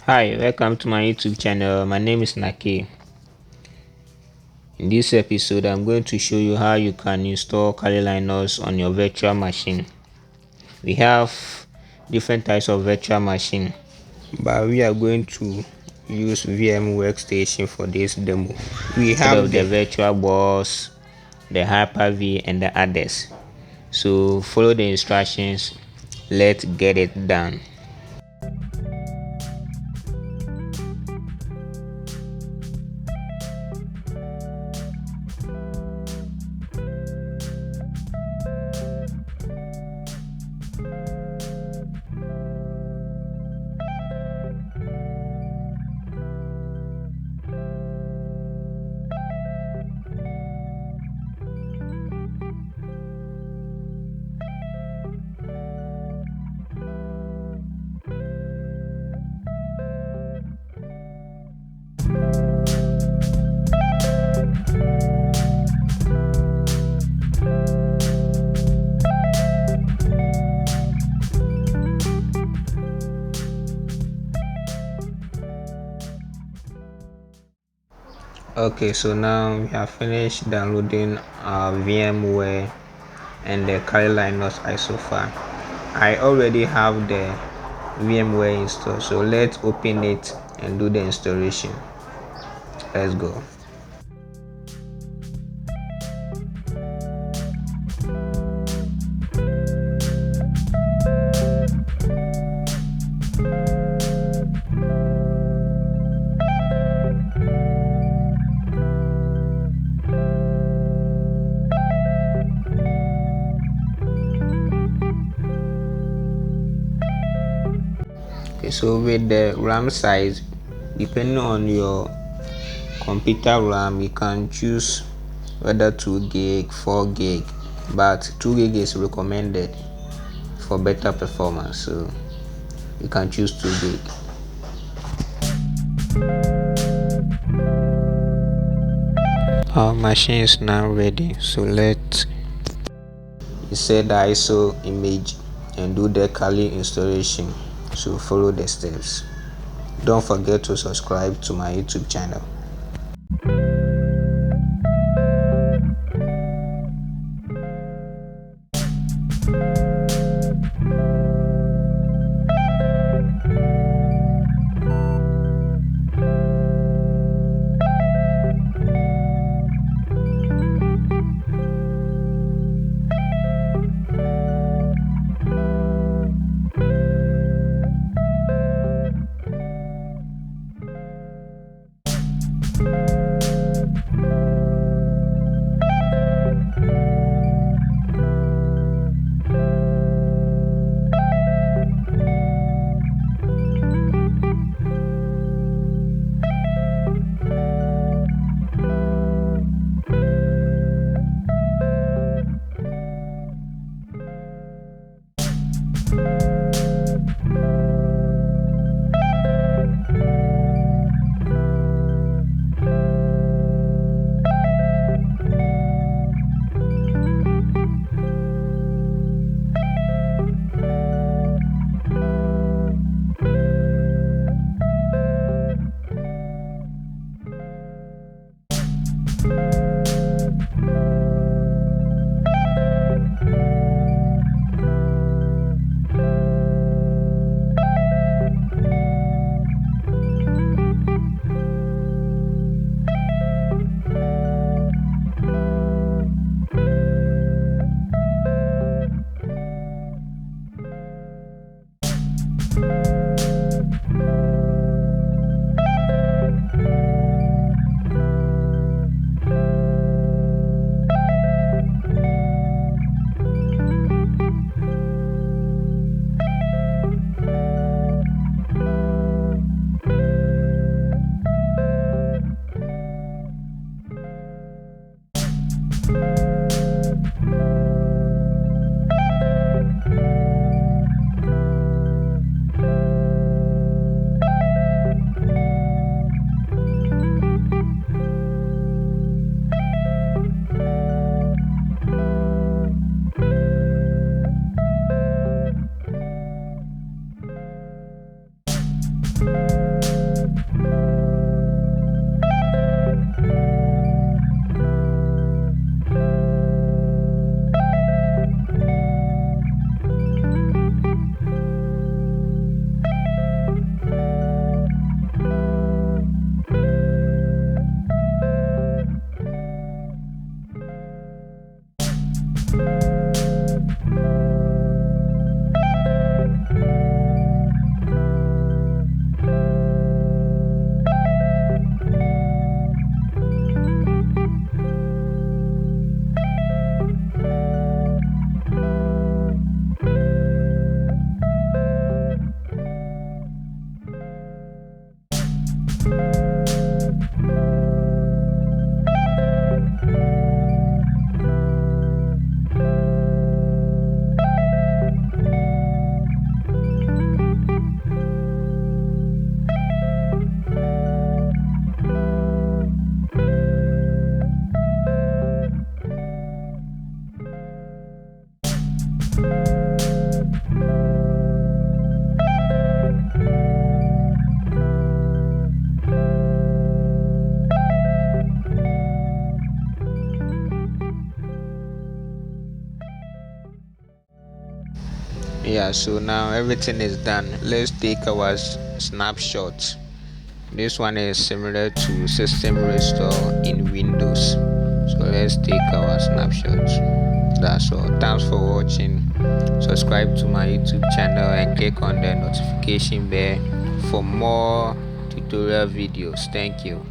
Hi, welcome to my YouTube channel. My name is NAKAE. In this episode, I'm going to show you how you can install Kali Linux on your virtual machine. We have different types of virtual machine, but we are going to use VM workstation for this demo. We have the virtual boss, the Hyper-V, and the others. So follow the instructions. Let's get it done. Okay, so now we have finished downloading our VMware and the Kali Linux ISO file. I already have the VMware installed, so let's open it and do the installation. Let's go. Okay, so with the RAM size, depending on your computer RAM, you can choose whether 2 gig, 4 gig, but 2 gig is recommended for better performance, so you can choose 2 gig. Our machine is now ready, so let's insert the ISO image and do the Kali installation. So follow the steps. Don't forget to subscribe to my YouTube channel. Yeah, so now everything is done. Let's take our snapshot. This one is similar to system restore in Windows. So let's take our snapshot. That's all. Thanks for watching. Subscribe to my YouTube channel and click on the notification bell for more tutorial videos. Thank you.